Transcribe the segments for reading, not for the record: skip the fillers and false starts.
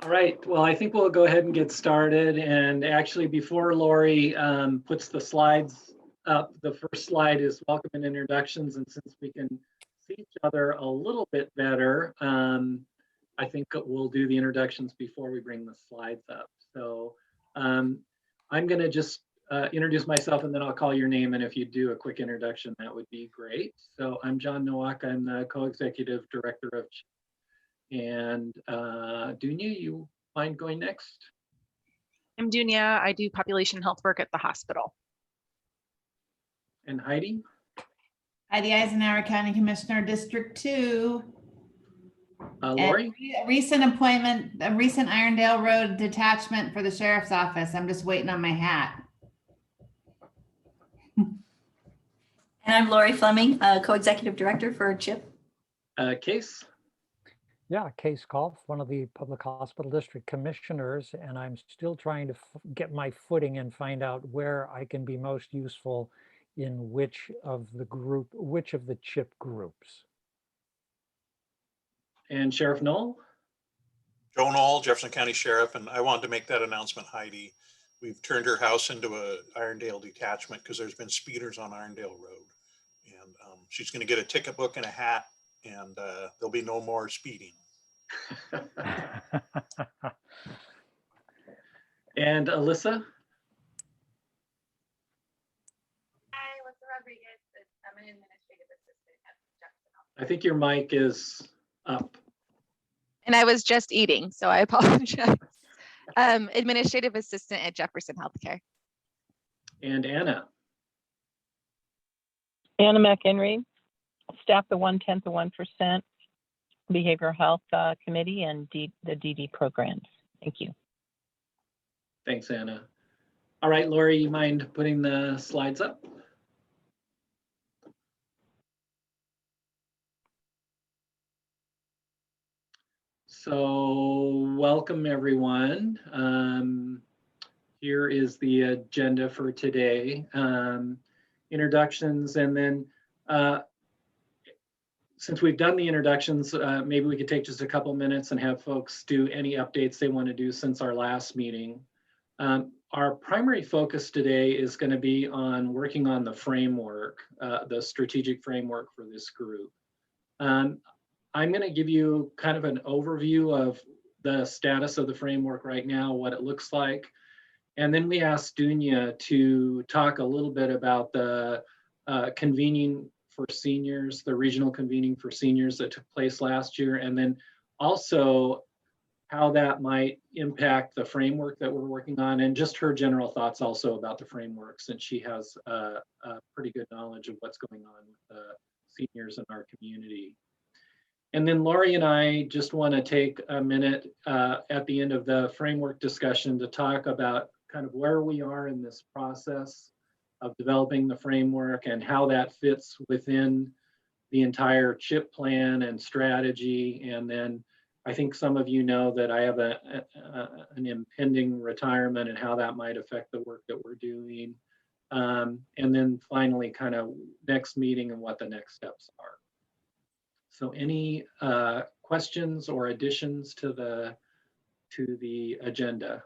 All right, well, I think we'll go ahead and get started. And actually, before Lori puts the slides up, the first slide is welcome and introductions. And since we can see each other a little bit better, I think we'll do the introductions before we bring the slides up. So I'm going to just introduce myself and then I'll call your name. And if you do a quick introduction, that would be great. So I'm John Nowak. I'm the co-executive director of CHIP. And Dunya, you mind going next? I'm Dunya. I do population health work at the hospital. And Heidi? Heidi Eisenhour, County Commissioner, District 2. Lori? A recent appointment, a recent Irondale Road detachment for the Sheriff's Office. I'm just waiting on my hat. And I'm Lori Fleming, co-executive director for CHIP. Case? Yeah, Case Golf, one of the public hospital district commissioners, and I'm still trying to get my footing and find out where I can be most useful in which of the CHIP groups. And Sheriff Knoll? Joe Knoll, Jefferson County Sheriff, and I wanted to make that announcement, Heidi. We've turned her house into a Irondale detachment because there's been speeders on Irondale Road. And she's gonna get a ticket book and a hat, and there'll be no more speeding. And Alyssa? Hi, Alyssa Rodriguez. I'm an administrative assistant at Jefferson. I think your mic is up. And I was just eating, so I apologize. Administrative assistant at Jefferson Healthcare. And Anna? Anna McHenry, staff the 1/10 of 1% Behavioral Health Committee and the DD programs. Thank you. Thanks, Anna. All right, Lori, you mind putting the slides up? So welcome, everyone. Here is the agenda for today. Introductions, and then since we've done the introductions, maybe we could take just a couple minutes and have folks do any updates they want to do since our last meeting. Our primary focus today is going to be on working on the framework, the strategic framework for this group. I'm going to give you kind of an overview of the status of the framework right now, what it looks like. And then we asked Dunya to talk a little bit about the convening for seniors, the regional convening for seniors that took place last year, and then also how that might impact the framework that we're working on, and just her general thoughts also about the framework, since she has a pretty good knowledge of what's going on with the seniors in our community. And then Lori and I just want to take a minute at the end of the framework discussion to talk about kind of where we are in this process of developing the framework and how that fits within the entire CHIP plan and strategy. And then I think some of you know that I have an impending retirement and how that might affect the work that we're doing. And then finally, kind of next meeting and what the next steps are. So any questions or additions to the agenda?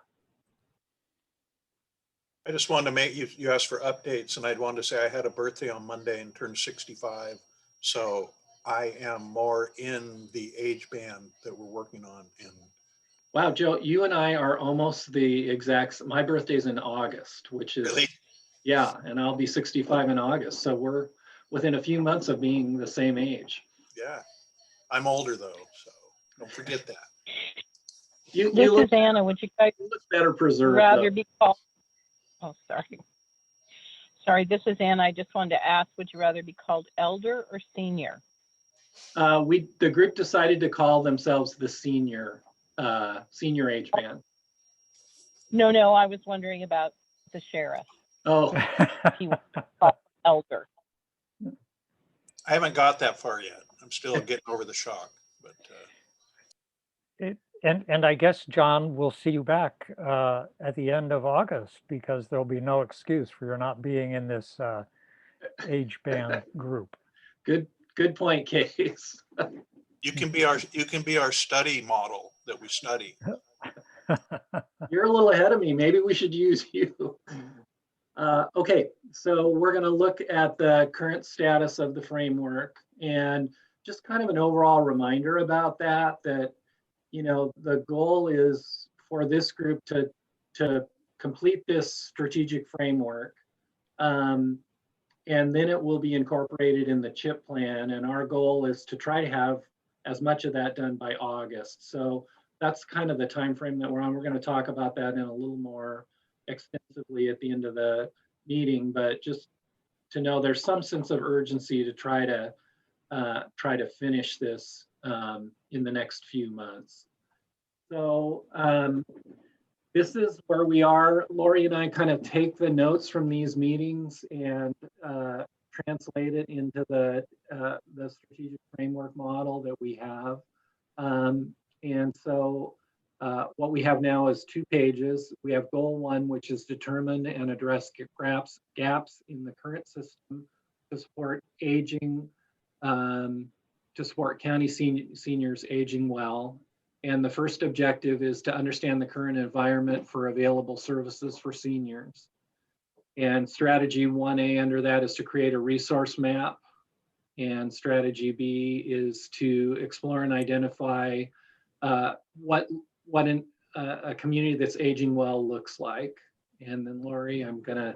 I just wanted to make, you asked for updates, and I'd wanted to say I had a birthday on Monday and turned 65. So I am more in the age band that we're working on. And Wow, Joe, you and I are almost the exact, my birthday's in August, which is, really, yeah, and I'll be 65 in August. So we're within a few months of being the same age. yeah, I'm older though, so don't forget that. You This look, is Anna. Would you guys you look better preserved. rather Though. be called? Oh, sorry. Sorry, this is Anna. I just wanted to ask, would you rather be called elder or senior? The group decided to call themselves the Senior Age Band. No, I was wondering about the sheriff. Oh, He was called elder. I haven't got that far yet. I'm still getting over the shock, but And I guess, John, we'll see you back at the end of August, because there'll be no excuse for your not being in this age band group. good point, Case. You can be our study model that we study. You're a little ahead of me. Maybe we should use you. Okay, so we're going to look at the current status of the framework and just kind of an overall reminder about that, you know, the goal is for this group to complete this strategic framework. And then it will be incorporated in the CHIP plan. And our goal is to try to have as much of that done by August. So that's kind of the time frame that we're on. We're going to talk about that in a little more extensively at the end of the meeting, but just to know there's some sense of urgency to try to finish this in the next few months. So this is where we are. Lori and I kind of take the notes from these meetings and translate it into the strategic framework model that we have. And so what we have now is 2 pages. We have goal 1, which is determine and address gaps in the current system to support aging, to support county seniors aging well. And the first objective is to understand the current environment for available services for seniors. And strategy 1A under that is to create a resource map. And strategy B is to explore and identify what a community that's aging well looks like. And then Lori, I'm gonna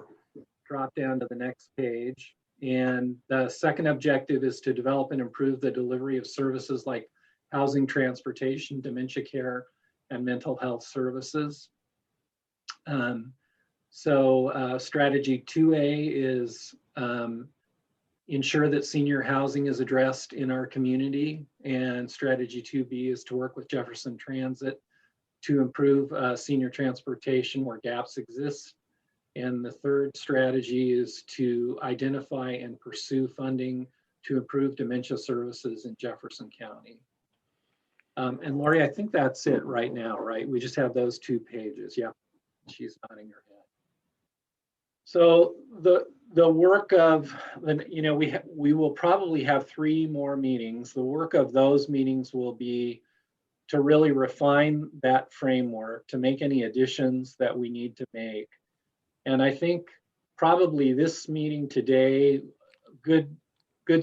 drop down to the next page. And the second objective is to develop and improve the delivery of services like housing, transportation, dementia care, and mental health services. Strategy 2A is ensure that senior housing is addressed in our community. And strategy 2B is to work with Jefferson Transit to improve senior transportation where gaps exist. And the third strategy is to identify and pursue funding to improve dementia services in Jefferson County. And Lori, I think that's it right now, right? We just have those 2 pages. Yeah, she's nodding her head. So the work of, you know, we will probably have 3 more meetings. The work of those meetings will be to really refine that framework, to make any additions that we need to make. And I think probably this meeting today, good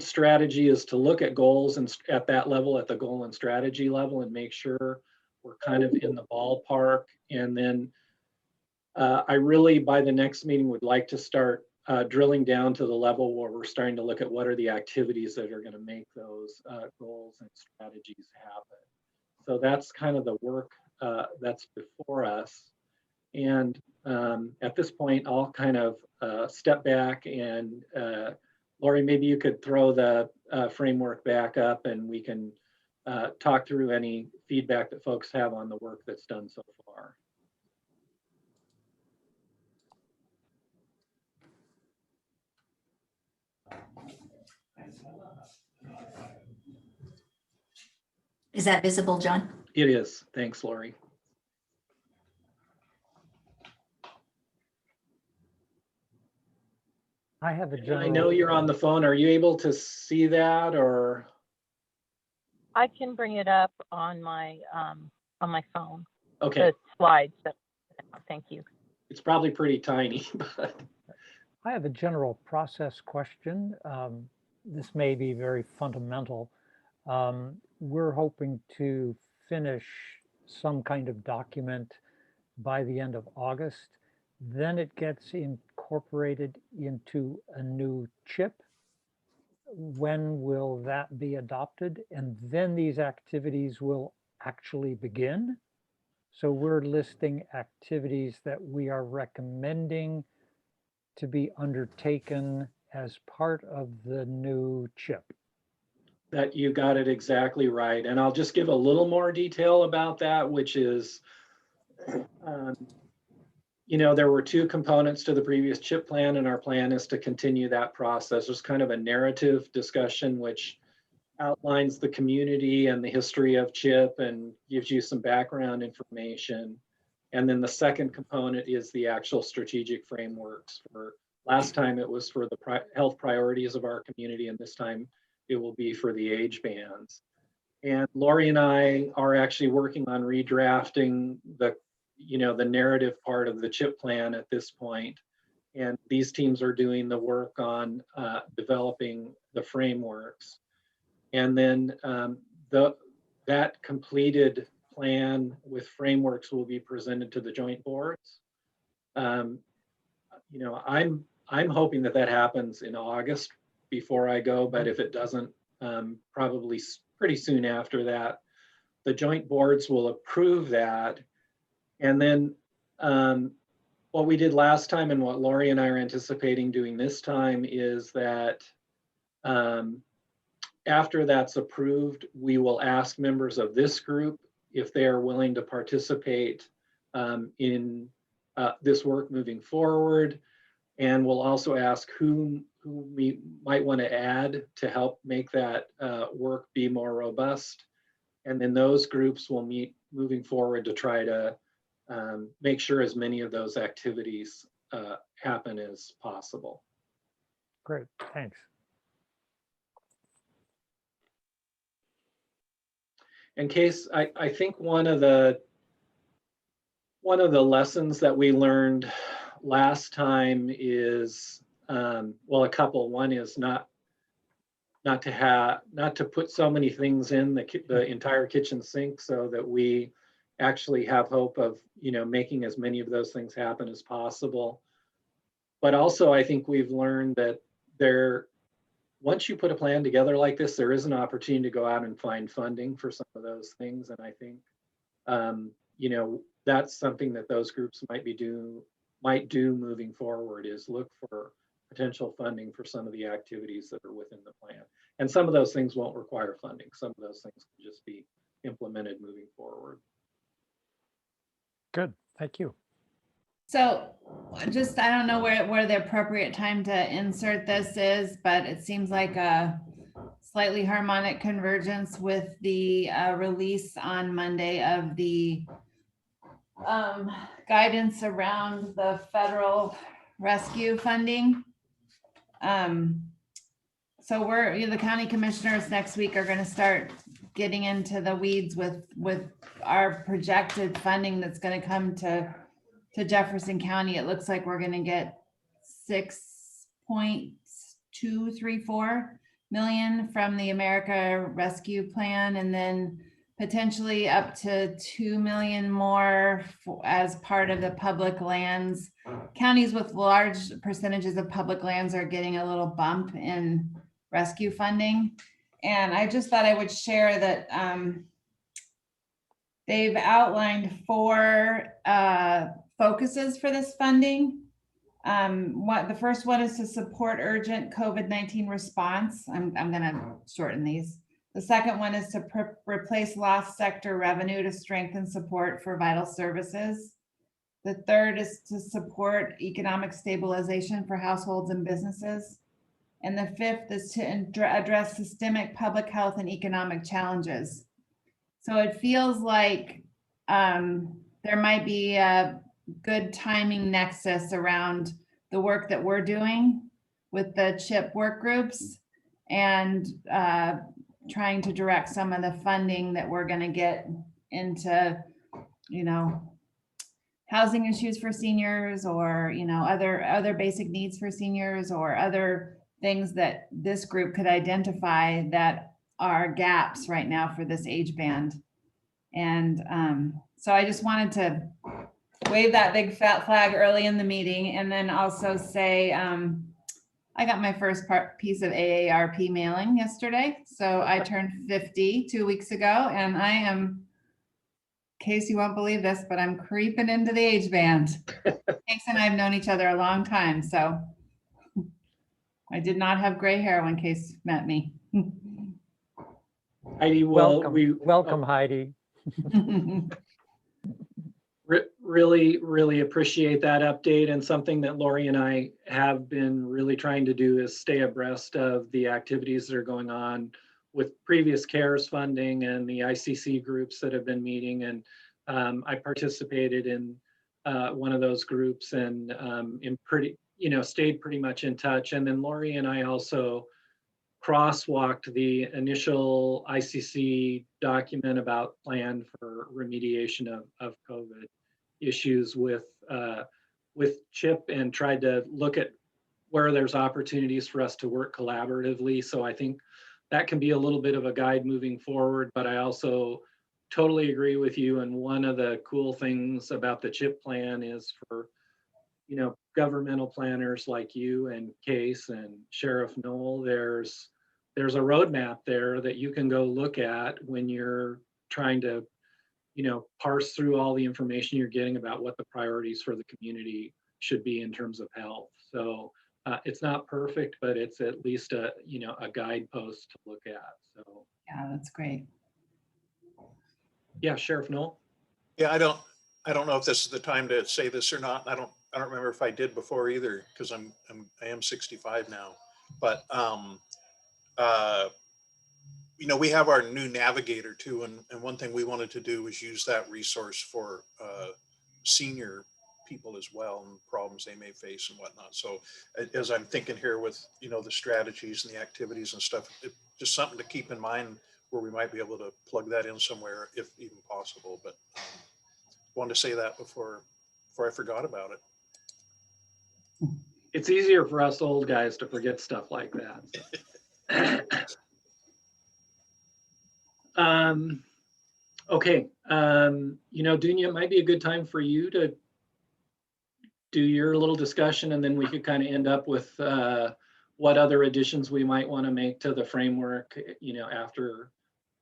strategy is to look at goals and at that level, at the goal and strategy level, and make sure we're kind of in the ballpark. And then I really, by the next meeting, would like to start drilling down to the level where we're starting to look at what are the activities that are going to make those goals and strategies happen. So that's kind of the work that's before us. And at this point, I'll kind of step back and Lori, maybe you could throw the framework back up and we can talk through any feedback that folks have on the work that's done so far. Is that visible, John? It is. Thanks, Lori. I have a general. I know you're on the phone. Are you able to see that, or? I can bring it up on my phone. Okay. The slides. Thank you. It's probably pretty tiny, but. I have a general process question. This may be very fundamental. We're hoping to finish some kind of document by the end of August. Then it gets incorporated into a new CHIP. When will that be adopted? And then these activities will actually begin. So we're listing activities that we are recommending to be undertaken as part of the new CHIP. That you got it exactly right. And I'll just give a little more detail about that, which is, you know, there were 2 components to the previous CHIP plan, and our plan is to continue that process. There's kind of a narrative discussion which outlines the community and the history of CHIP and gives you some background information. And then the second component is the actual strategic frameworks. For last time it was for the health priorities of our community, and this time it will be for the age bands. And Lori and I are actually working on redrafting the narrative part of the CHIP plan at this point. And these teams are doing the work on developing the frameworks. And then that completed plan with frameworks will be presented to the joint boards. I'm hoping that happens in August before I go, but if it doesn't, probably pretty soon after that, the joint boards will approve that. And then what we did last time and what Lori and I are anticipating doing this time is that after that's approved, we will ask members of this group if they are willing to participate in this work moving forward. And we'll also ask who we might want to add to help make that work be more robust. And then those groups will meet moving forward to try to make sure as many of those activities happen as possible. Great, thanks. In case, I think one of the lessons that we learned last time is, well, a couple. One is not to put so many things in the entire kitchen sink, so that we actually have hope of making as many of those things happen as possible. But also, I think we've learned that once you put a plan together like this, there is an opportunity to go out and find funding for some of those things. And I think that's something that those groups might do moving forward, is look for potential funding for some of the activities that are within the plan. And some of those things won't require funding. Some of those things can just be implemented moving forward. Good, thank you. So just, I don't know where the appropriate time to insert this is, but it seems like a slightly harmonic convergence with the release on Monday of the guidance around the federal rescue funding. So the county commissioners next week are going to start getting into the weeds with our projected funding that's going to come to Jefferson County. It looks like we're going to get $6.234 million from the America Rescue Plan, and then potentially up to $2 million more as part of the public lands. Counties with large percentages of public lands are getting a little bump in rescue funding. And I just thought I would share that they've outlined 4 focuses for this funding. The first one is to support urgent COVID-19 response. I'm gonna shorten these. The second one is to replace lost sector revenue to strengthen support for vital services. The third is to support economic stabilization for households and businesses. And the fifth is to address systemic public health and economic challenges. So it feels like there might be a good timing nexus around the work that we're doing with the CHIP work groups and trying to direct some of the funding that we're going to get into, housing issues for seniors, or, other basic needs for seniors, or other things that this group could identify that are gaps right now for this age band. And so I just wanted to wave that big fat flag early in the meeting, and then also say I got my first piece of AARP mailing yesterday. So I turned 50 2 weeks ago, and I am, in case you won't believe this, but I'm creeping into the age band. Case and I have known each other a long time, so I did not have gray hair when Case met me. Heidi, Welcome, Heidi. Really appreciate that update, and something that Lori and I have been really trying to do is stay abreast of the activities that are going on with previous CARES funding and the ICC groups that have been meeting. And I participated in one of those groups, and stayed pretty much in touch. And then Lori and I also crosswalked the initial ICC document about plan for remediation of COVID issues with CHIP and tried to look at where there's opportunities for us to work collaboratively. So I think that can be a little bit of a guide moving forward, but I also totally agree with you. And one of the cool things about the CHIP plan is for, you know, governmental planners like you and Case and Sheriff Knoll, there's a roadmap there that you can go look at when you're trying to, you know, parse through all the information you're getting about what the priorities for the community should be in terms of health. So it's not perfect, but it's at least a, you know, a guidepost to look at. So Yeah, that's great. yeah, Sheriff Knoll. Yeah, I don't know if this is the time to say this or not. I don't remember if I did before either, because I am 65 now. But you know, we have our new navigator too, and one thing we wanted to do was use that resource for senior people as well and problems they may face and whatnot. So as I'm thinking here with, you know, the strategies and the activities and stuff, just something to keep in mind where we might be able to plug that in somewhere if even possible. But wanted to say that before I forgot about it. It's easier for us old guys to forget stuff like that. Okay, you know, Dunya, it might be a good time for you to do your little discussion, and then we could kind of end up with what other additions we might want to make to the framework, you know, after,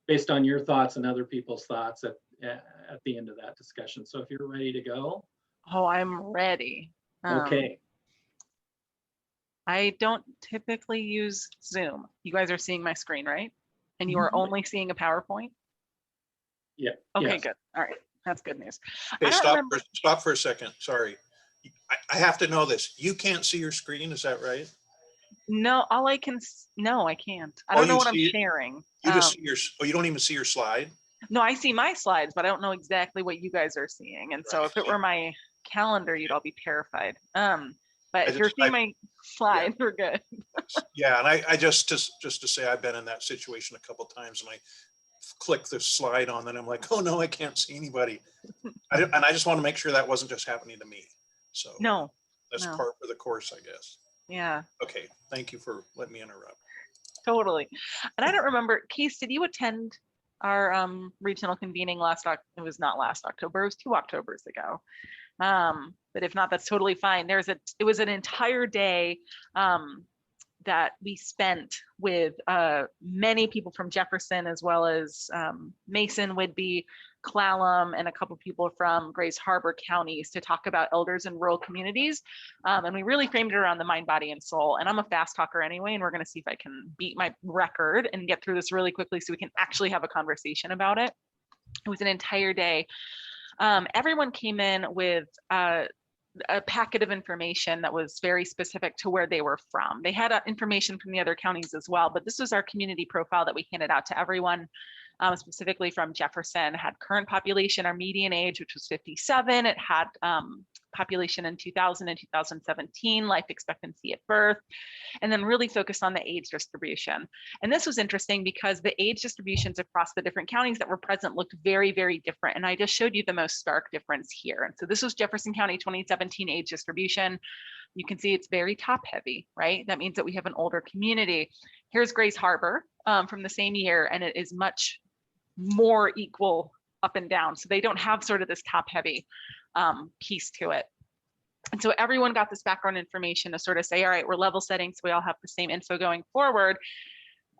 based on your thoughts and other people's thoughts at the end of that discussion. So if you're ready to go. Oh, I'm ready. Okay. I don't typically use Zoom. You guys are seeing my screen, right? And you are only seeing a PowerPoint? Yeah. Okay, yes. good. All right. That's good news. Okay, stop for a second. Sorry. I have to know this. You can't see your screen, is that right? No, no, I can't. I don't know what I'm sharing. You just see you don't even see your slide? No, I see my slides, but I don't know exactly what you guys are seeing. And so if it were my calendar, you'd all be terrified. But if you're seeing my slides, we're good. Yeah, and I just to say I've been in that situation a couple of times, and I click the slide on, and I'm like, oh no, I can't see anybody. And I just want to make sure that wasn't just happening to me. So no, that's part of the course, I guess. Yeah. Okay, thank you for letting me interrupt. Totally. And I don't remember, Keith, did you attend our regional convening it was not last October, it was 2 Octobers ago. But if not, that's totally fine. It was an entire day that we spent with many people from Jefferson, as well as Mason, Whidbey, Clallam, and a couple of people from Grays Harbor counties to talk about elders in rural communities. And we really framed it around the mind, body, and soul. And I'm a fast talker anyway, and we're going to see if I can beat my record and get through this really quickly so we can actually have a conversation about it. It was an entire day. Everyone came in with a packet of information that was very specific to where they were from. They had information from the other counties as well, but this was our community profile that we handed out to everyone, specifically from Jefferson. It had current population, our median age, which was 57. It had population in 2000 and 2017, life expectancy at birth, and then really focused on the age distribution. And this was interesting because the age distributions across the different counties that were present looked very, very different. And I just showed you the most stark difference here. And so this was Jefferson County 2017 age distribution. You can see it's very top heavy, right? That means that we have an older community. Here's Grays Harbor from the same year, and it is much more equal up and down. So they don't have sort of this top heavy piece to it. And so everyone got this background information to sort of say, all right, we're level setting, so we all have the same info going forward.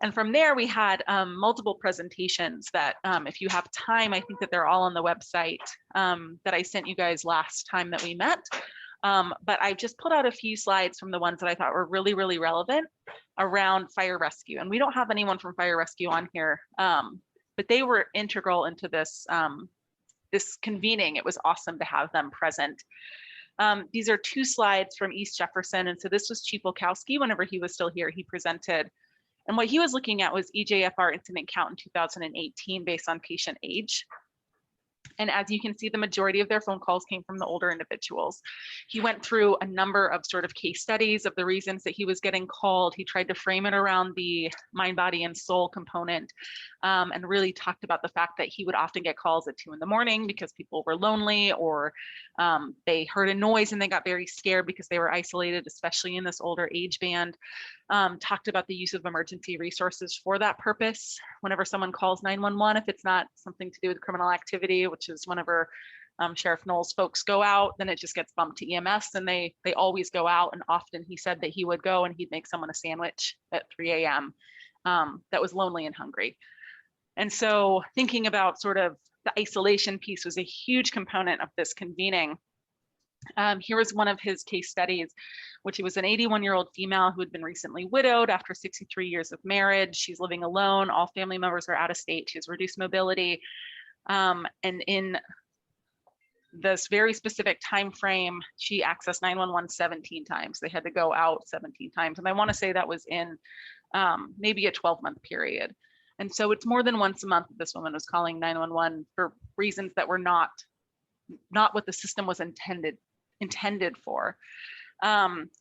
And from there, we had multiple presentations that if you have time, I think that they're all on the website that I sent you guys last time that we met. But I just pulled out a few slides from the ones that I thought were really, really relevant around fire rescue. And we don't have anyone from fire rescue on here, but they were integral into this this convening. It was awesome to have them present. These are 2 slides from East Jefferson. And so this was Chief Olkowski, whenever he was still here, he presented. And what he was looking at was EJFR incident count in 2018 based on patient age. And as you can see, the majority of their phone calls came from the older individuals. He went through a number of sort of case studies of the reasons that he was getting called. He tried to frame it around the mind, body, and soul component, and really talked about the fact that he would often get calls at 2 a.m. because people were lonely, or they heard a noise and they got very scared because they were isolated, especially in this older age band. Talked about the use of emergency resources for that purpose. Whenever someone calls 911, if it's not something to do with criminal activity, which is whenever Sheriff Knowles folks go out, then it just gets bumped to EMS, and they always go out. And often he said that he would go and he'd make someone a sandwich at 3 a.m. That was lonely and hungry. And so thinking about sort of the isolation piece was a huge component of this convening. Here was one of his case studies, which was an 81-year-old female who had been recently widowed after 63 years of marriage. She's living alone. All family members are out of state. She has reduced mobility. And in this very specific time frame, she accessed 911 17 times. They had to go out 17 times. And I want to say that was in maybe a 12-month period. And so it's more than once a month that this woman was calling 911 for reasons that were not what the system was intended for.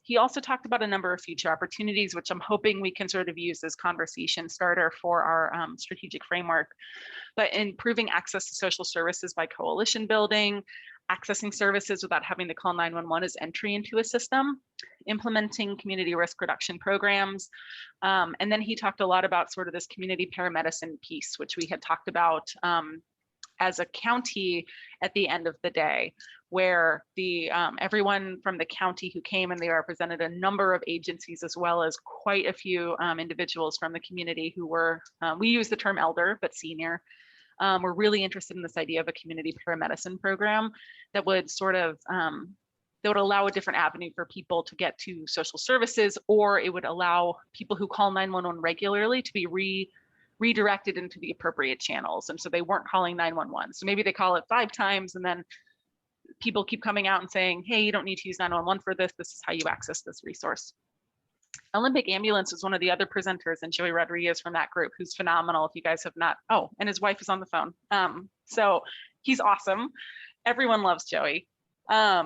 He also talked about a number of future opportunities, which I'm hoping we can sort of use as conversation starter for our strategic framework, but improving access to social services by coalition building, accessing services without having to call 911 as entry into a system, implementing community risk reduction programs. And then he talked a lot about sort of this community paramedicine piece, which we had talked about as a county at the end of the day, where the everyone from the county who came, and they represented a number of agencies as well as quite a few individuals from the community who were, we use the term elder, but senior, were really interested in this idea of a community paramedicine program that would sort of, that would allow a different avenue for people to get to social services, or it would allow people who call 911 regularly to be redirected into the appropriate channels. And so they weren't calling 911. So maybe they call it 5 times, and then people keep coming out and saying, hey, you don't need to use 911 for this. This is how you access this resource. Olympic Ambulance was one of the other presenters, and Joey Rodriguez from that group, who's phenomenal. If you guys have not, oh, and his wife is on the phone. So he's awesome. Everyone loves Joey.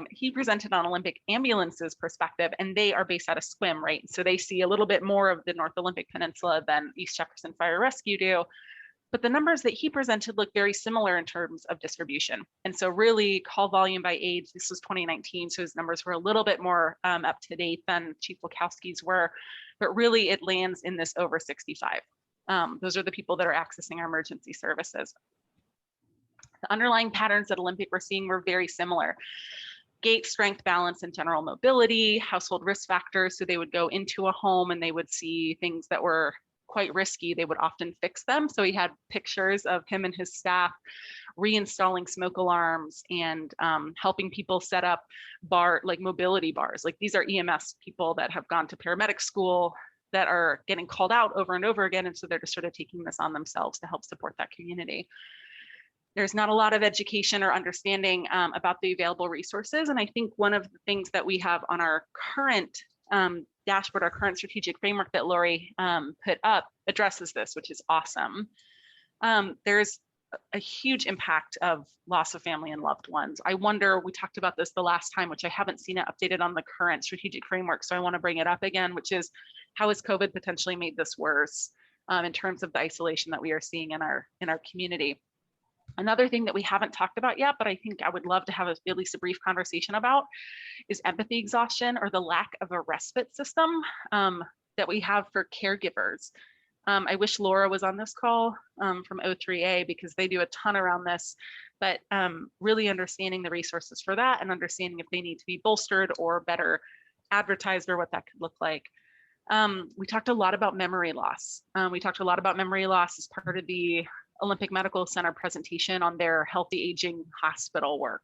He presented on Olympic Ambulance's perspective, and they are based out of Sequim, right? So they see a little bit more of the North Olympic Peninsula than East Jefferson Fire Rescue do. But the numbers that he presented look very similar in terms of distribution. And so really call volume by age, this was 2019, so his numbers were a little bit more up to date than Chief Wachowski's were, but really it lands in this over 65. Those are the people that are accessing our emergency services. The underlying patterns that Olympic were seeing were very similar. Gait, strength, balance, and general mobility, household risk factors. So they would go into a home and they would see things that were quite risky. They would often fix them. So he had pictures of him and his staff reinstalling smoke alarms and helping people set up mobility bars. Like these are EMS people that have gone to paramedic school that are getting called out over and over again. And so they're just sort of taking this on themselves to help support that community. There's not a lot of education or understanding about the available resources. And I think one of the things that we have on our current dashboard, our current strategic framework that Lori put up addresses this, which is awesome. There's a huge impact of loss of family and loved ones. I wonder, we talked about this the last time, which I haven't seen it updated on the current strategic framework. So I want to bring it up again, which is how has COVID potentially made this worse in terms of the isolation that we are seeing in our community. Another thing that we haven't talked about yet, but I think I would love to have at least a brief conversation about, is empathy exhaustion, or the lack of a respite system that we have for caregivers. I wish Laura was on this call from O3A, because they do a ton around this, but really understanding the resources for that and understanding if they need to be bolstered or better advertised, or what that could look like. We talked a lot about memory loss. We talked a lot about memory loss as part of the Olympic Medical Center presentation on their healthy aging hospital work,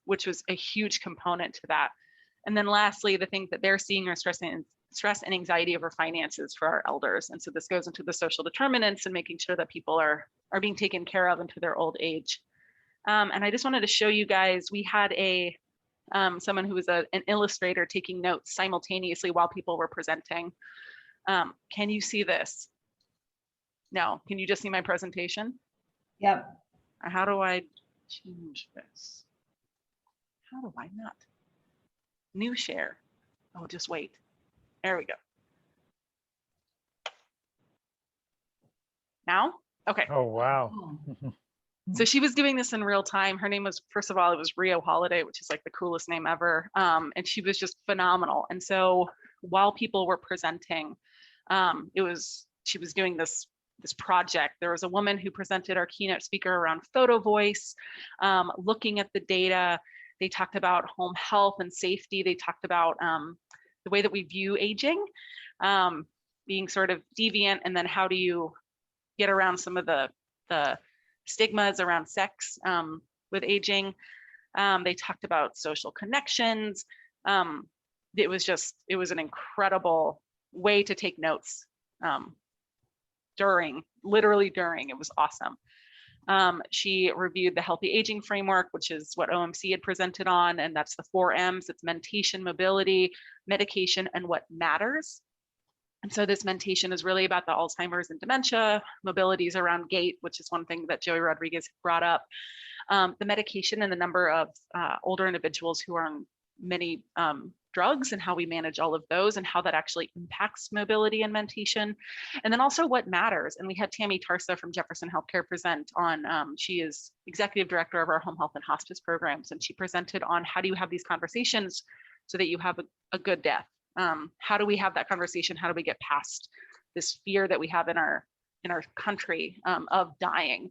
which was a huge component to that. And then lastly, the things that they're seeing are stress and anxiety over finances for our elders. And so this goes into the social determinants and making sure that people are being taken care of into their old age. And I just wanted to show you guys, we had someone who was an illustrator taking notes simultaneously while people were presenting. Can you see this? No, can you just see my presentation? Yep. How do I change this? How do I not? New share. Oh, just wait. There we go. Now? Okay. Oh, wow. So she was doing this in real time. Her name was, first of all, it was Rio Holiday, which is like the coolest name ever. And she was just phenomenal. And so while people were presenting, she was doing this project. There was a woman who presented, our keynote speaker, around photo voice, looking at the data. They talked about home health and safety. They talked about the way that we view aging, being sort of deviant, and then how do you get around some of the stigmas around sex with aging. They talked about social connections. It was an incredible way to take notes literally during. It was awesome. She reviewed the healthy aging framework, which is what OMC had presented on, and that's the 4 M's. It's mentation, mobility, medication, and what matters. And so this mentation is really about the Alzheimer's and dementia. Mobility is around gait, which is one thing that Joey Rodriguez brought up. The medication and the number of older individuals who are on many drugs and how we manage all of those and how that actually impacts mobility and mentation. And then also what matters. And we had Tammy Tarsa from Jefferson Healthcare present on, she is executive director of our home health and hospice programs. And she presented on how do you have these conversations so that you have a good death. How do we have that conversation? How do we get past this fear that we have in our country of dying?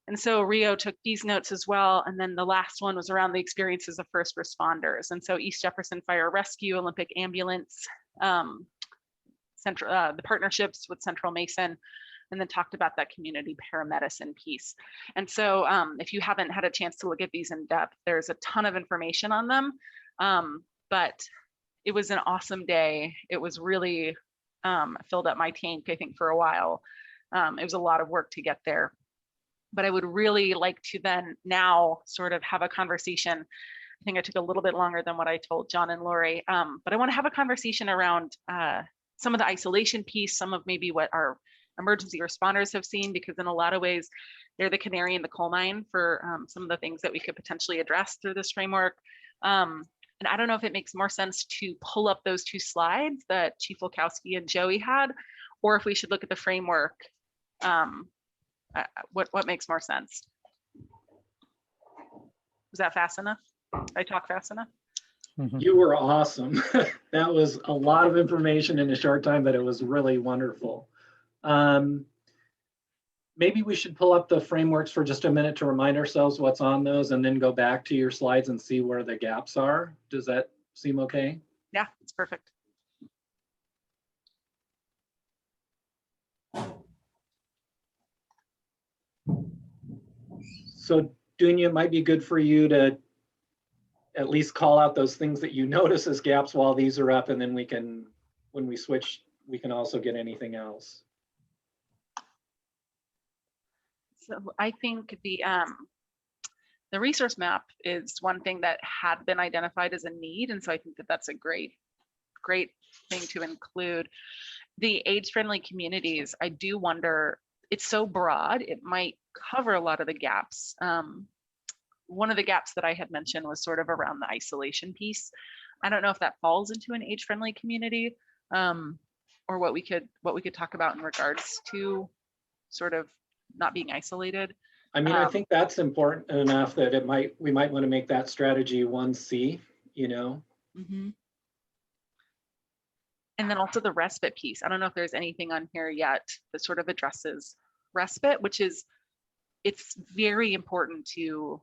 And so Rio took these notes as well. And then the last one was around the experiences of first responders. And so East Jefferson Fire Rescue, Olympic Ambulance, the partnerships with Central Mason, and then talked about that community paramedicine piece. And so if you haven't had a chance to look at these in depth, there's a ton of information on them. But it was an awesome day. It was really filled up my tank, I think, for a while. It was a lot of work to get there. But I would really like to then now sort of have a conversation. I think I took a little bit longer than what I told John and Lori, but I want to have a conversation around some of the isolation piece, some of maybe what our emergency responders have seen, because in a lot of ways, they're the canary in the coal mine for some of the things that we could potentially address through this framework. And I don't know if it makes more sense to pull up those 2 slides that Chief Faulx and Joey had, or if we should look at the framework. What makes more sense? Was that fast enough? I talk fast enough? You were awesome. That was a lot of information in a short time, but it was really wonderful. Maybe we should pull up the frameworks for just a minute to remind ourselves what's on those and then go back to your slides and see where the gaps are. Does that seem okay? Yeah, it's perfect. So Dunya, it might be good for you to at least call out those things that you notice as gaps while these are up, and then we can, when we switch, we can also get anything else. So I think the resource map is one thing that had been identified as a need. And so I think that that's a great thing to include. The age-friendly communities, I do wonder, it's so broad, it might cover a lot of the gaps. One of the gaps that I had mentioned was sort of around the isolation piece. I don't know if that falls into an age-friendly community, or what we could talk about in regards to sort of not being isolated. I mean, I think that's important enough that we might want to make that strategy 1C, you know? Mm-hmm. And then also the respite piece. I don't know if there's anything on here yet that sort of addresses respite, which is, it's very important to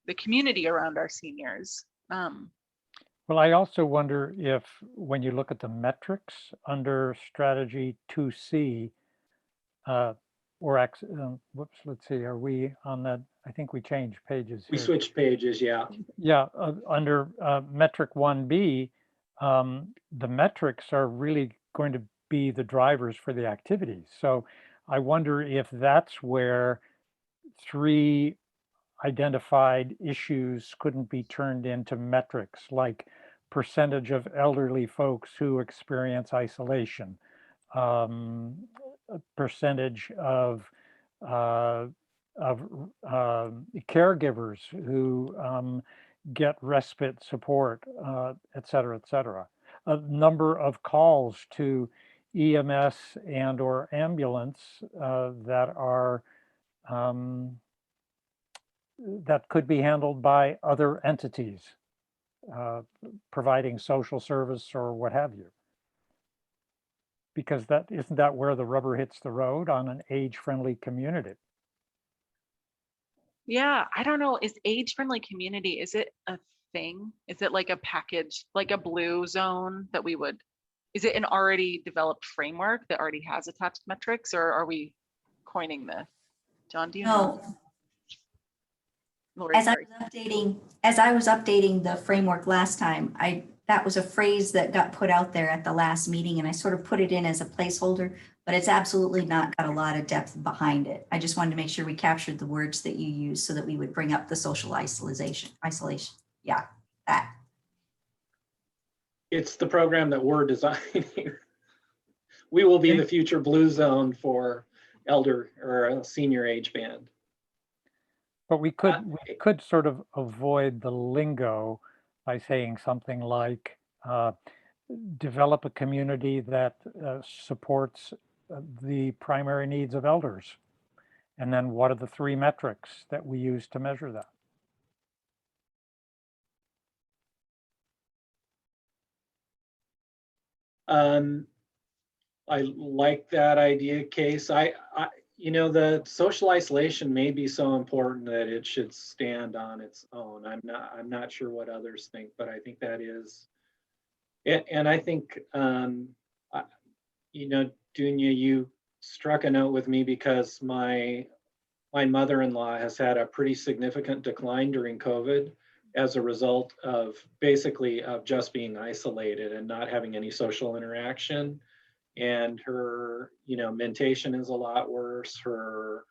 the community around our seniors. Well, I also wonder if when you look at the metrics under strategy 2C, whoops, let's see, are we on that? I think we changed pages We here. switched pages, yeah. Yeah, under metric 1B, the metrics are really going to be the drivers for the activities. So I wonder if that's where 3 identified issues couldn't be turned into metrics, like percentage of elderly folks who experience isolation, percentage of of caregivers who get respite support, et cetera, et cetera. A number of calls to EMS and or ambulance that are that could be handled by other entities providing social service or what have you. Because that isn't that where the rubber hits the road on an age-friendly community. Yeah, I don't know. Is age-friendly community, is it a thing? Is it like a package, like a blue zone that we would, is it an already developed framework that already has attached metrics, or are we coining this? John, do you know? No, Lori, as sorry. I was updating the framework last time, that was a phrase that got put out there at the last meeting, and I sort of put it in as a placeholder, but it's absolutely not got a lot of depth behind it. I just wanted to make sure we captured the words that you used so that we would bring up the social isolation. Yeah, that. It's the program that we're designing. We will be the future blue zone for elder or senior age band. But we could sort of avoid the lingo by saying something like develop a community that supports the primary needs of elders. And then what are the 3 metrics that we use to measure that? I like that idea, Case. The social isolation may be so important that it should stand on its own. I'm not sure what others think, but I think that is it. And I think, Dunya, you struck a note with me because my mother-in-law has had a pretty significant decline during COVID as a result of basically of just being isolated and not having any social interaction. And her, mentation is a lot worse. Her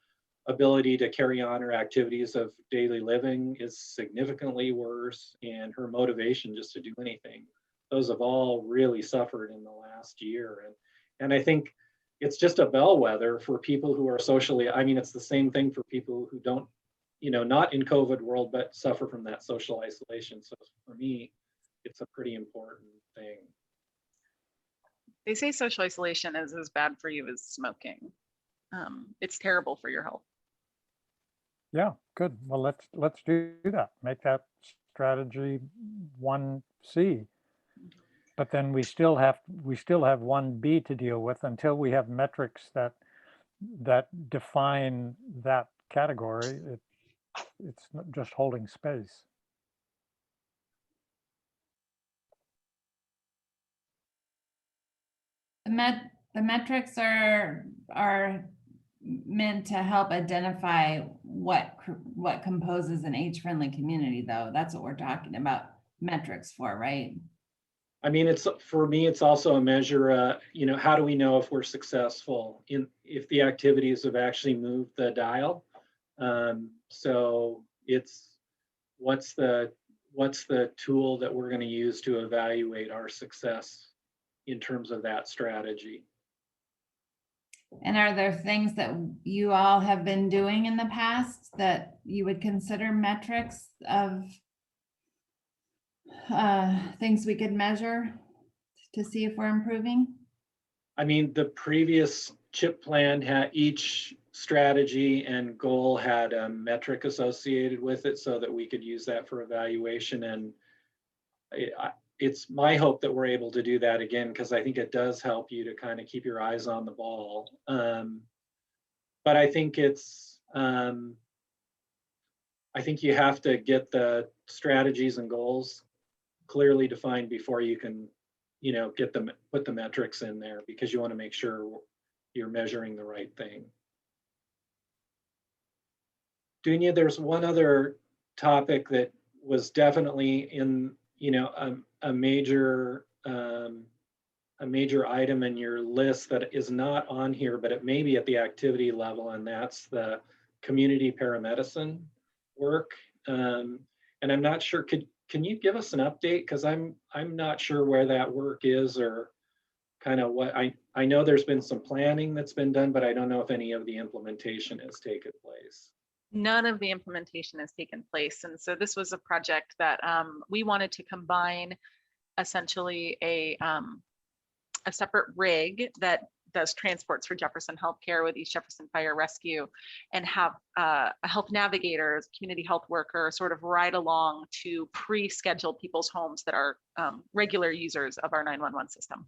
ability to carry on her activities of daily living is significantly worse, and her motivation just to do anything. Those have all really suffered in the last year. And I think it's just a bellwether for people who are socially, it's the same thing for people who don't, not in COVID world, but suffer from that social isolation. So for me, it's a pretty important thing. They say social isolation is as bad for you as smoking. It's terrible for your health. Yeah, good. Well, let's do that. Make that strategy 1C. But then we still have 1B to deal with until we have metrics that define that category. It's not just holding space. The metrics are meant to help identify what composes an age-friendly community, though. That's what we're talking about metrics for, right? It's for me, it's also a measure, how do we know if we're successful if the activities have actually moved the dial? So it's what's the tool that we're going to use to evaluate our success in terms of that strategy. And are there things that you all have been doing in the past that you would consider metrics of things we could measure to see if we're improving? The previous CHIP plan had each strategy and goal had a metric associated with it so that we could use that for evaluation. And it's my hope that we're able to do that again, because I think it does help you to kind of keep your eyes on the ball. But I think I think you have to get the strategies and goals clearly defined before you can, put the metrics in there, because you want to make sure you're measuring the right thing. Dunya, there's one other topic that was definitely in, a major item in your list that is not on here, but it may be at the activity level, and that's the community paramedicine work. And I'm not sure, can you give us an update? Because I'm not sure where that work is, or kind of what I know there's been some planning that's been done, but I don't know if any of the implementation has taken place. none of the implementation has taken place. And so this was a project that we wanted to combine essentially a separate rig that does transports for Jefferson Healthcare with East Jefferson Fire Rescue, and have a health navigator, community health worker sort of ride along to pre-schedule people's homes that are regular users of our 911 system.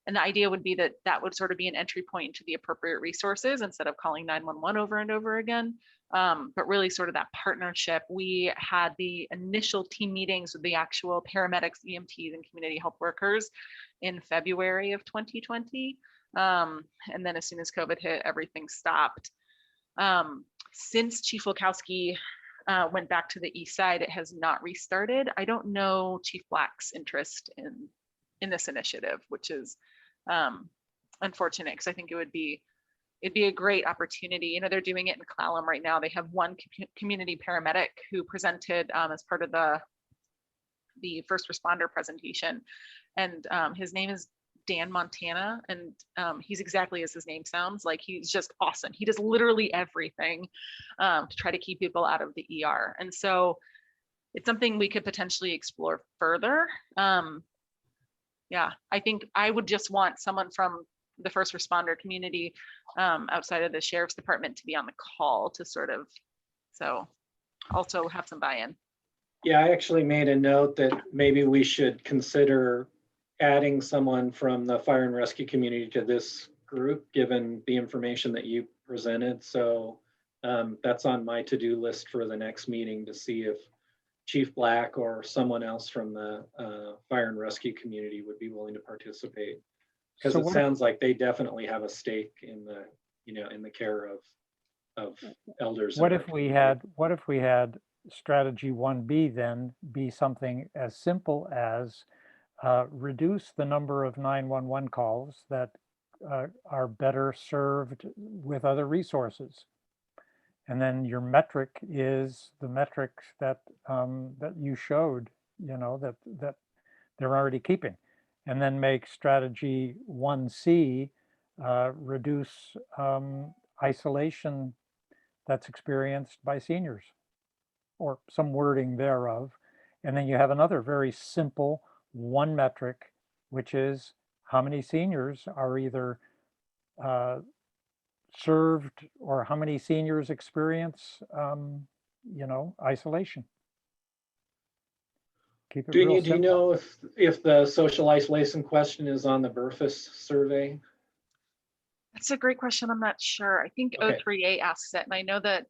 And the idea would be that that would sort of be an entry point to the appropriate resources instead of calling 911 over and over again. But really sort of that partnership. We had the initial team meetings with the actual paramedics, EMTs, and community health workers in February of 2020. And then as soon as COVID hit, everything stopped. Since Chief Wilkowski went back to the east side, it has not restarted. I don't know Chief Black's interest in this initiative, which is unfortunate, because I think it'd be a great opportunity. You know, they're doing it in Clallam right now. They have one community paramedic who presented as part of the first responder presentation, and his name is Dan Montana, and he's exactly as his name sounds. Like, he's just awesome. He does literally everything to try to keep people out of the ER. And so it's something we could potentially explore further. Yeah, I think I would just want someone from the first responder community outside of the sheriff's department to be on the call to sort of, so also have some buy-in. Yeah, I actually made a note that maybe we should consider adding someone from the fire and rescue community to this group, given the information that you presented. So that's on my to-do list for the next meeting, to see if Chief Black or someone else from the fire and rescue community would be willing to participate. Because it sounds like they definitely have a stake in the, you know, in the care of elders. What if we had strategy 1B then be something as simple as reduce the number of 911 calls that are better served with other resources. And then your metric is the metrics that that you showed, you know, that they're already keeping. And then make strategy 1C reduce isolation that's experienced by seniors, or some wording thereof. And then you have another very simple one metric, which is how many seniors are either served, or how many seniors experience, you know, isolation. Keep it real Do you simple. know if the social isolation question is on the Burfus survey? That's a great question. I'm not sure. I think Okay. O3A asks it, and I know that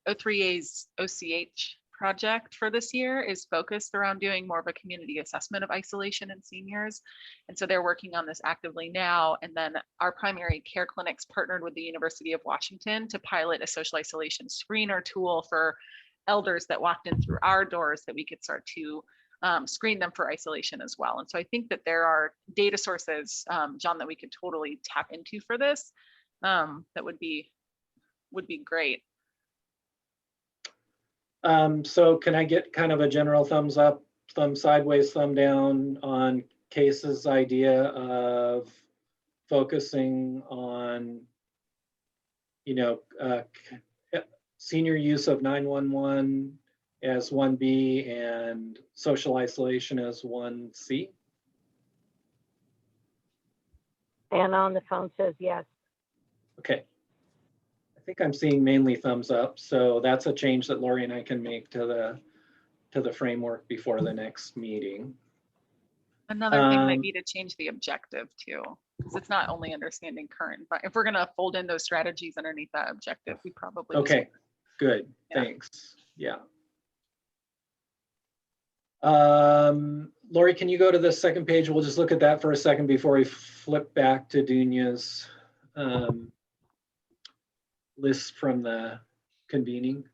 O3A's OCH project for this year is focused around doing more of a community assessment of isolation in seniors. And so they're working on this actively now. And then our primary care clinics partnered with the University of Washington to pilot a social isolation screener tool for elders that walked in through our doors, that we could start to screen them for isolation as well. And so I think that there are data sources, John, that we could totally tap into for this. That would be great. So can I get kind of a general thumbs up, thumb sideways, thumb down on Case's idea of focusing on, you know, senior use of 911 as 1B and social isolation as 1C? Anna on the phone says yes. Okay. I think I'm seeing mainly thumbs up. So that's a change that Lori and I can make to the framework before the next meeting. Another thing might be to change the objective too, because it's not only understanding current, but if we're going to fold in those strategies underneath that objective, we probably just- Okay, good, Yeah. thanks. Yeah. Lori, can you go to the second page? We'll just look at that for a second before we flip back to Dunya's list from the convening.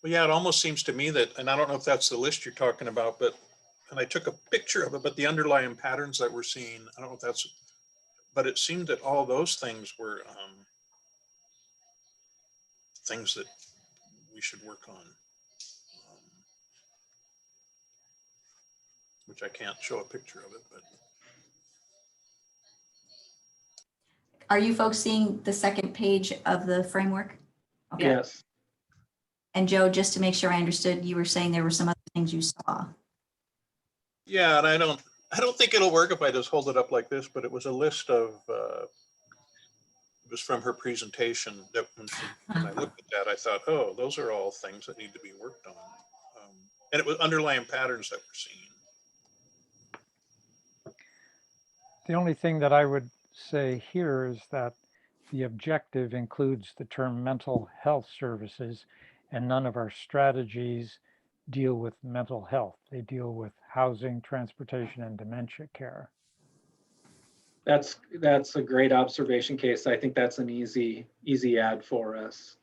Well, yeah, it almost seems to me that, and I don't know if that's the list you're talking about, but, and I took a picture of it, but the underlying patterns that we're seeing, I don't know if that's, but it seemed that all those things were things that we should work on, which I can't show a picture of it, but. Are you folks seeing the second page of the framework? Okay. Yes. And Joe, just to make sure I understood, you were saying there were some other things you saw. Yeah, and I don't think it'll work if I just hold it up like this, but it was a list of, it was from her presentation that when I looked at that, I thought, oh, those are all things that need to be worked on. And it was underlying patterns that we're seeing. The only thing that I would say here is that the objective includes the term mental health services, and none of our strategies deal with mental health. They deal with housing, transportation, and dementia care. That's a great observation, Case. I think that's an easy add for us.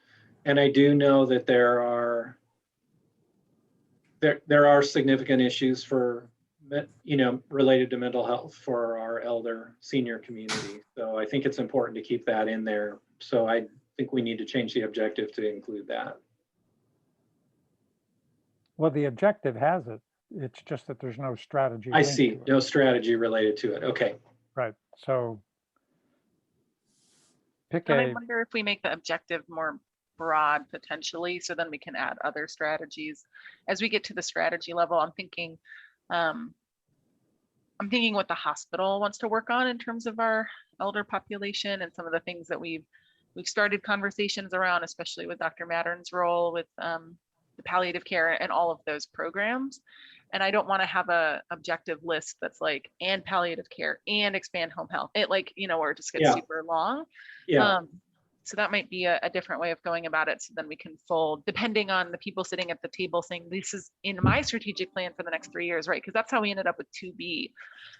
And I do know that there are significant issues for, related to mental health for our elder senior community. So I think it's important to keep that in there. So I think we need to change the objective to include that. Well, the objective has it. It's just that there's no strategy. I linked see, to it. no strategy related to it. Okay. Right. So pick And I a, wonder if we make the objective more broad potentially, so then we can add other strategies. As we get to the strategy level, I'm thinking what the hospital wants to work on in terms of our elder population and some of the things that we've started conversations around, especially with Dr. Mattern's role with the palliative care and all of those programs. And I don't want to have a objective list that's like, and palliative care and expand home health. It where it just gets super long. Yeah. So that might be a different way of going about it. So then we can fold, depending on the people sitting at the table saying, this is in my strategic plan for the next 3 years, right? Because that's how we ended up with 2B,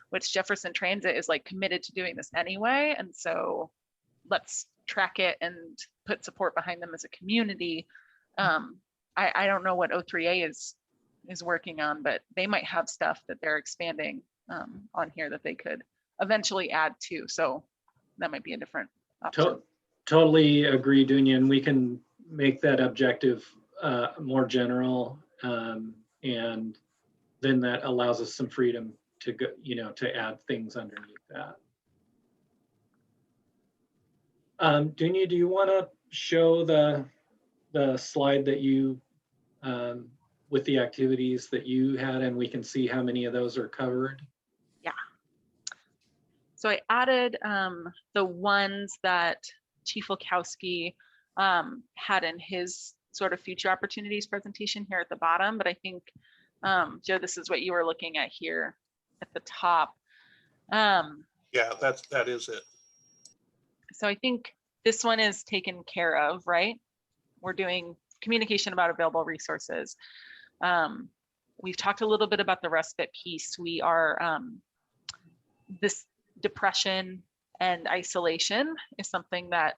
which Jefferson Transit is like committed to doing this anyway. And so let's track it and put support behind them as a community. I don't know what O3A is working on, but they might have stuff that they're expanding on here that they could eventually add to. So that might be a different option. Totally agree, Dunya, and we can make that objective more general, and then that allows us some freedom to go, to add things underneath that. Dunya, do you want to show the slide that you with the activities that you had, and we can see how many of those are covered? Yeah. So I added the ones that Chief Wilkowski had in his sort of future opportunities presentation here at the bottom, but I think, Joe, this is what you were looking at here at the top. Yeah, that is it. So I think this one is taken care of, right? We're doing communication about available resources. We've talked a little bit about the respite piece. We are, this depression and isolation is something that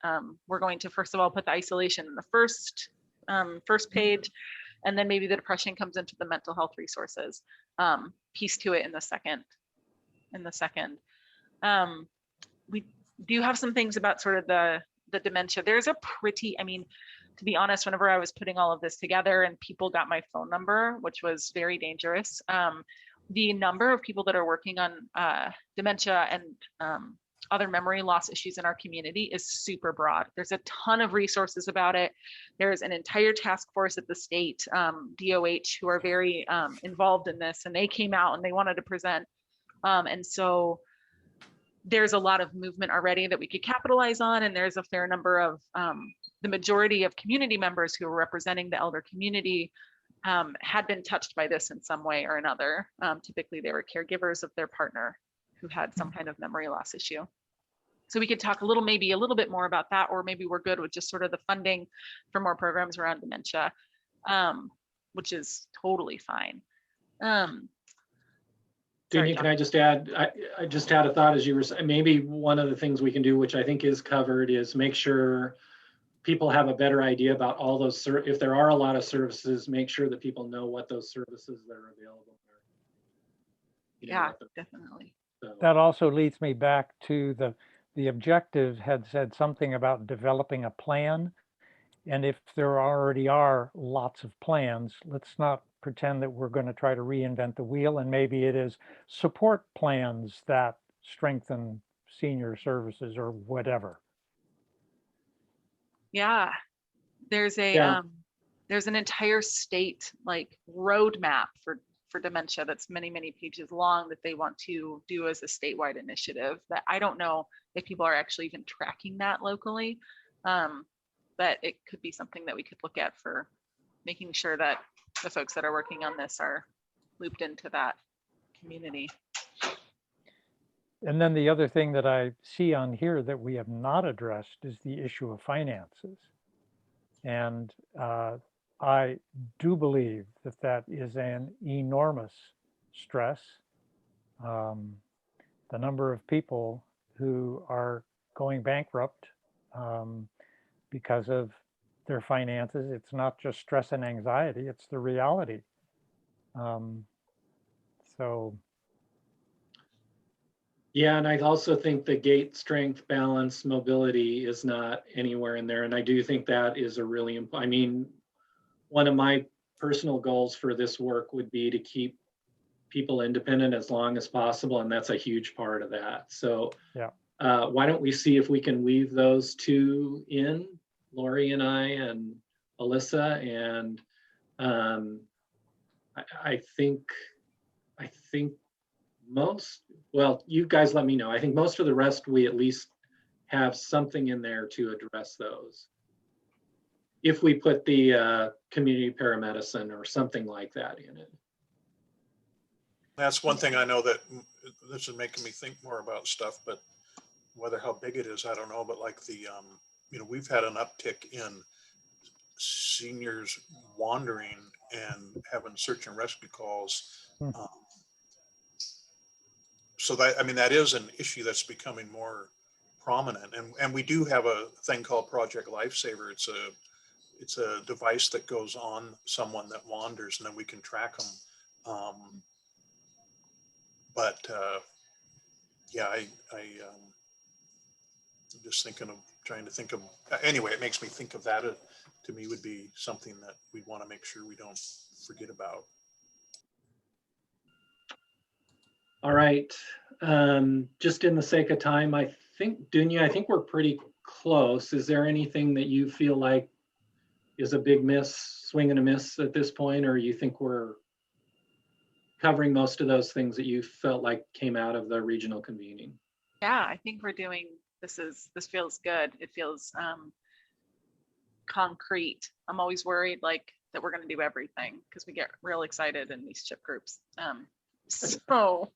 we're going to, first of all, put the isolation in the first page, and then maybe the depression comes into the mental health resources piece to it in the second. We do have some things about sort of the dementia. There's a pretty, to be honest, whenever I was putting all of this together and people got my phone number, which was very dangerous, the number of people that are working on dementia and other memory loss issues in our community is super broad. There's a ton of resources about it. There's an entire task force at the state, DOH, who are very involved in this, and they came out and they wanted to present. And so there's a lot of movement already that we could capitalize on, and there's a fair number of the majority of community members who are representing the elder community had been touched by this in some way or another. Typically, they were caregivers of their partner who had some kind of memory loss issue. So we could talk maybe a little bit more about that, or maybe we're good with just sort of the funding for more programs around dementia, which is totally fine. Dunya, can I just add, I just had a thought as you were saying, maybe one of the things we can do, which I think is covered, is make sure people have a better idea about all those, if there are a lot of services, make sure that people know what those services that are available are. Yeah, definitely. So. that also leads me back to the objective had said something about developing a plan. And if there already are lots of plans, let's not pretend that we're going to try to reinvent the wheel. And maybe it is support plans that strengthen senior services or whatever. Yeah, there's a Yeah. there's an entire state like roadmap for dementia that's many pages long that they want to do as a statewide initiative that I don't know if people are actually even tracking that locally. But it could be something that we could look at for making sure that the folks that are working on this are looped into that community. And then the other thing that I see on here that we have not addressed is the issue of finances. And I do believe that that is an enormous stress. The number of people who are going bankrupt because of their finances, it's not just stress and anxiety, it's the reality. So Yeah, and I also think the gait strength, balance, mobility is not anywhere in there. And I do think that is a really, I mean, one of my personal goals for this work would be to keep people independent as long as possible. And that's a huge part of that. So yeah, why don't we see if we can weave those two in, Lori and I and Alyssa, and I think most, well, you guys let me know. I think most of the rest, we at least have something in there to address those. If we put the community paramedicine or something like that in it. That's one thing I know that this is making me think more about stuff, but whether how big it is, I don't know. But like the, you know, we've had an uptick in seniors wandering and having search and rescue calls. So that, I mean, that is an issue that's becoming more prominent. And we do have a thing called Project Lifesaver. It's a device that goes on someone that wanders, and then we can track them. Yeah, I'm just trying to think of, anyway, it makes me think of that. To me would be something that we want to make sure we don't forget about. All right, just in the sake of time, I think, Dunya, I think we're pretty close. Is there anything that you feel like is a big miss, swing and a miss at this point, or you think we're covering most of those things that you felt like came out of the regional convening? Yeah, I think we're doing, this feels good. It feels concrete. I'm always worried like that we're going to do everything because we get real excited in these chip groups. So,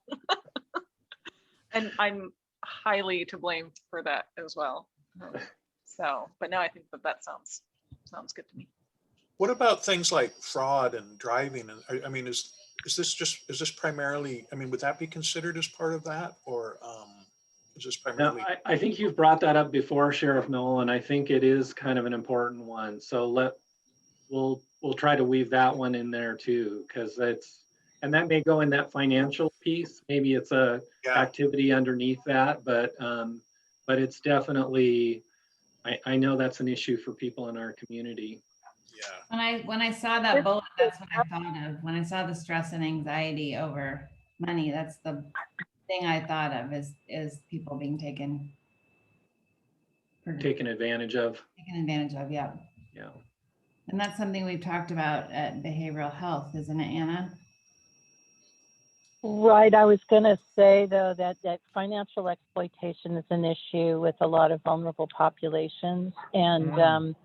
and I'm highly to blame for that as well. So, but no, I think that sounds good to me. What about things like fraud and driving? And I mean, is this primarily, I mean, would that be considered as part of that, or is this primarily? No, I think you've brought that up before, Sheriff Knoll, and I think it is kind of an important one. So we'll try to weave that one in there too, because and that may go in that financial piece. Maybe it's a activity underneath that, but it's definitely, I know that's an issue for people in our community. Yeah. When I saw that bullet, that's what I thought of. When I saw the stress and anxiety over money, that's the thing I thought of is people being taken advantage of. Taken advantage of, yeah. Yeah. And that's something we've talked about at behavioral health, isn't it, Anna? Right. I was going to say, though, that financial exploitation is an issue with a lot of vulnerable populations. And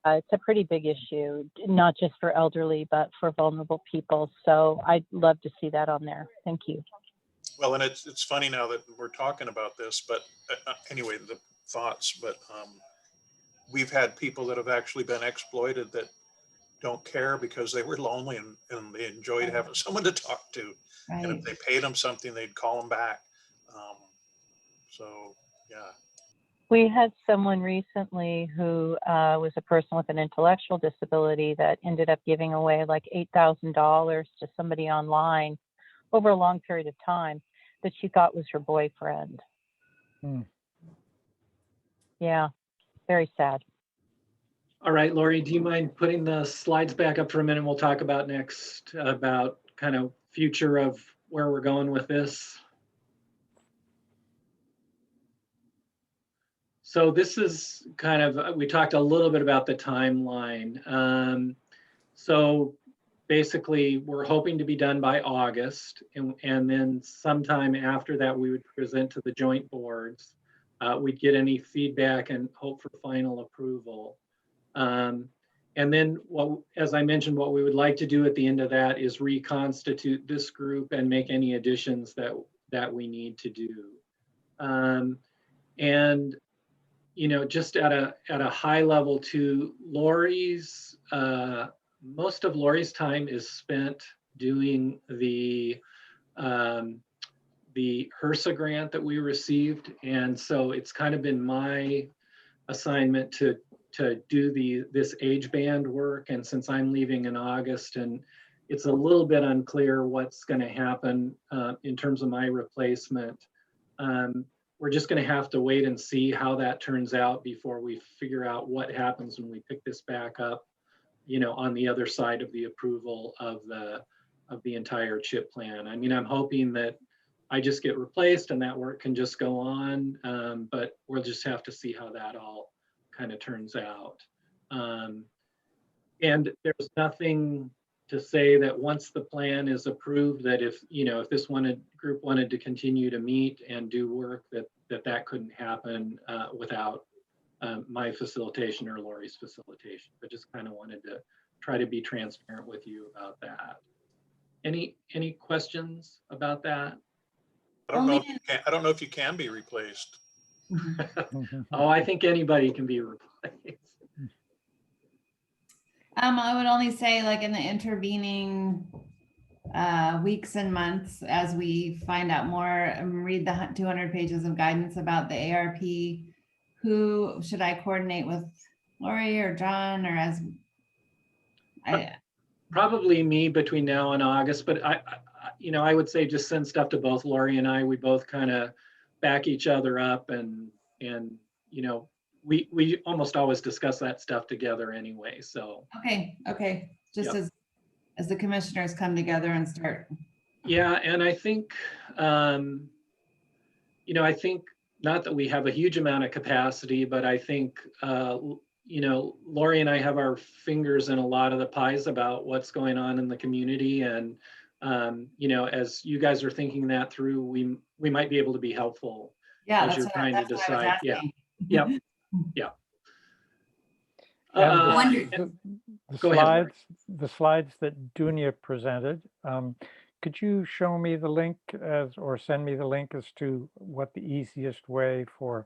it's a pretty big issue, not just for elderly, but for vulnerable people. So I'd love to see that on there. Thank you. Well, and it's funny now that we're talking about this, but anyway, the thoughts, but we've had people that have actually been exploited that don't care because they were lonely and they enjoyed having someone to talk to. Right. And if they paid them something, they'd call them back. So, yeah. We had someone recently who was a person with an intellectual disability that ended up giving away like $8,000 to somebody online over a long period of time that she thought was her boyfriend. Yeah, very sad. All right, Lori, do you mind putting the slides back up for a minute? We'll talk about next, about kind of future of where we're going with this. So this is kind of, we talked a little bit about the timeline. So basically, we're hoping to be done by August, and then sometime after that, we would present to the joint boards. We'd get any feedback and hope for final approval. And then, as I mentioned, what we would like to do at the end of that is reconstitute this group and make any additions that we need to do. And you know, just at a high level too, Lori's most of Lori's time is spent doing the HRSA grant that we received, and so it's kind of been my assignment to do this age band work. And since I'm leaving in August, and it's a little bit unclear what's going to happen in terms of my replacement, we're just going to have to wait and see how that turns out before we figure out what happens when we pick this back up, you know, on the other side of the approval of the entire CHIP plan. I mean, I'm hoping that I just get replaced and that work can just go on, but we'll just have to see how that all kind of turns out. And there's nothing to say that once the plan is approved, that if this group wanted to continue to meet and do work, that couldn't happen without my facilitation or Lori's facilitation. But just kind of wanted to try to be transparent with you about that. Any questions about that? I don't know if you can be replaced. Oh, I think anybody can be replaced. I would only say, like, in the intervening weeks and months, as we find out more and read the 200 pages of guidance about the ARP, who should I coordinate with, Lori or John, or as probably me between now and August, but I would say just send stuff to both Lori and I. We both kind of back each other up, and you know, we almost always discuss that stuff together anyway. So okay, just yep. as the commissioners come together and start. Yeah, and I think I think not that we have a huge amount of capacity, but I think Lori and I have our fingers in a lot of the pies about what's going on in the community, and as you guys are thinking that through, we might be able to be helpful. Yeah, as you're trying to decide. Yeah. Yep. Yeah. The Go ahead, the slides that Dunya presented, could you show me the link or send me the link as to what the easiest way for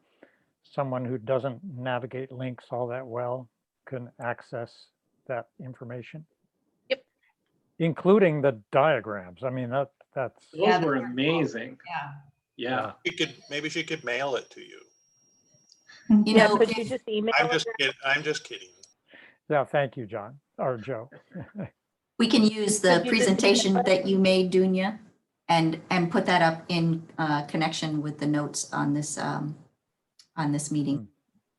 someone who doesn't navigate links all that well can access that information? Yep. Including the diagrams. I mean, that's those were amazing. Yeah. Maybe she could mail it to you. You know, could you just email it? I'm just kidding. Yeah, thank you, John or Joe. we can use the presentation that you made, Dunya, and put that up in connection with the notes on this meeting.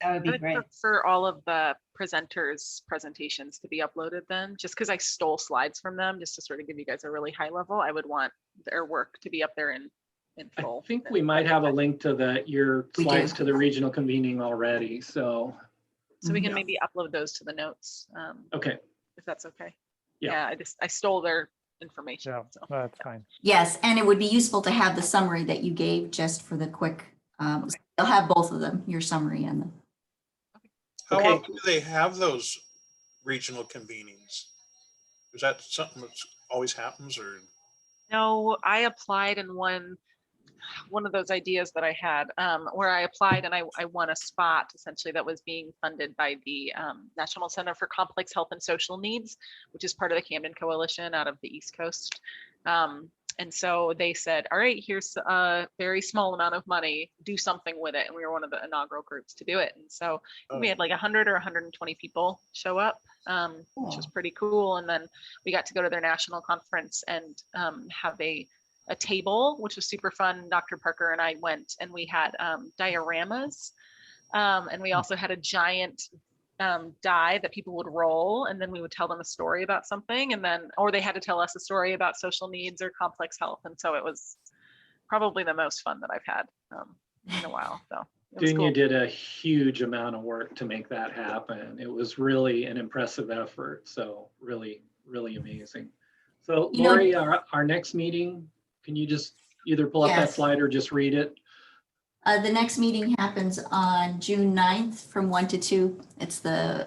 That would be great. For all of the presenters' presentations to be uploaded then, just because I stole slides from them, just to sort of give you guys a really high level, I would want their work to be up there in full. I think we might have a link to your slides to the regional convening already. So we can maybe upload those to the notes. Okay. If that's okay. Yeah. I stole their information. Yeah, so. that's fine. Yes, and it would be useful to have the summary that you gave just for the quick. They'll have both of them, your summary and the. How Okay. often do they have those regional convenings? Is that something that always happens, or? No, I applied in one of those ideas that I had where I applied and I won a spot essentially that was being funded by the National Center for Complex Health and Social Needs, which is part of the Camden Coalition out of the East Coast. And so they said, all right, here's a very small amount of money, do something with it. And we were one of the inaugural groups to do it. And so we had like 100 or 120 people show up, which was pretty cool. And then we got to go to their national conference and have a table, which was super fun. Dr. Parker and I went and we had dioramas. And we also had a giant die that people would roll, and then we would tell them a story about something, and then, or they had to tell us a story about social needs or complex health. And so it was probably the most fun that I've had in a while. So It was Dunya cool. did a huge amount of work to make that happen. It was really an impressive effort. So really, really amazing. So You know- Lori, our next meeting, can you just either pull up that Yes. slide or just read it? The next meeting happens on June 9th from 1 to 2. It's the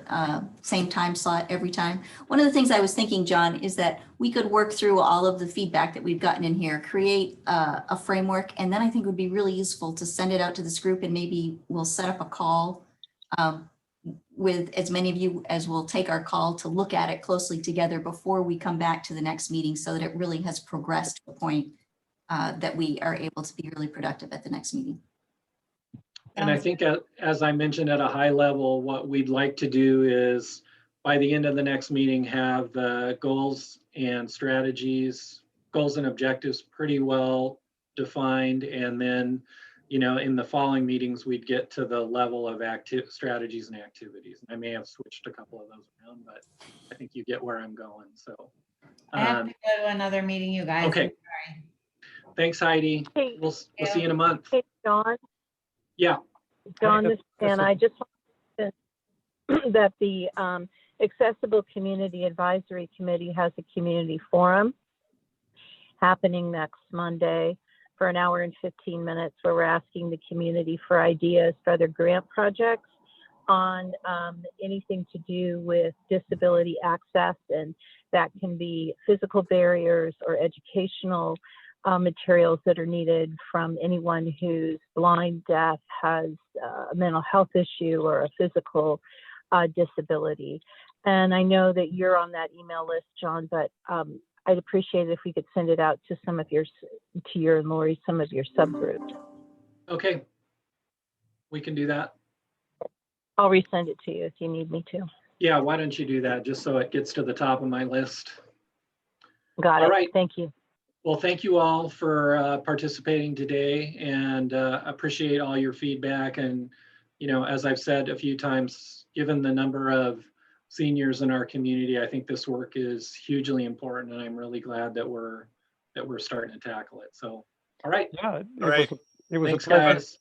same time slot every time. One of the things I was thinking, John, is that we could work through all of the feedback that we've gotten in here, create a framework, and then I think it would be really useful to send it out to this group, and maybe we'll set up a call with as many of you as will take our call to look at it closely together before we come back to the next meeting, so that it really has progressed to a point that we are able to be really productive at the next meeting. And I think as I mentioned at a high level, what we'd like to do is by the end of the next meeting, have the goals and strategies, goals and objectives pretty well defined. And then, you know, in the following meetings, we'd get to the level of strategies and activities. And I may have switched a couple of those around, but I think you get where I'm going. So I have to go to another meeting, you guys. okay. I'm sorry. Thanks, Heidi. Hey, We'll see you in a month. hey, John, Yeah. John, Yes, and sir. I just want to say that the Accessible Community Advisory Committee has a community forum happening next Monday for an hour and 15 minutes, where we're asking the community for ideas for other grant projects on anything to do with disability access, and that can be physical barriers or educational materials that are needed from anyone who's blind, deaf, has a mental health issue or a physical disability. And I know that you're on that email list, John, but I'd appreciate it if we could send it out to some of your, to your and Lori, some of your subgroups. Okay. We can do that. I'll resend it to you if you need me to. Yeah, why don't you do that, just so it gets to the top of my list. Got it. All right. Thank you. Well, thank you all for participating today, and appreciate all your feedback. And, you know, as I've said a few times, given the number of seniors in our community, I think this work is hugely important, and I'm really glad that we're starting to tackle it. So, all right. Yeah, All right. it was Thanks, a pleasure. guys.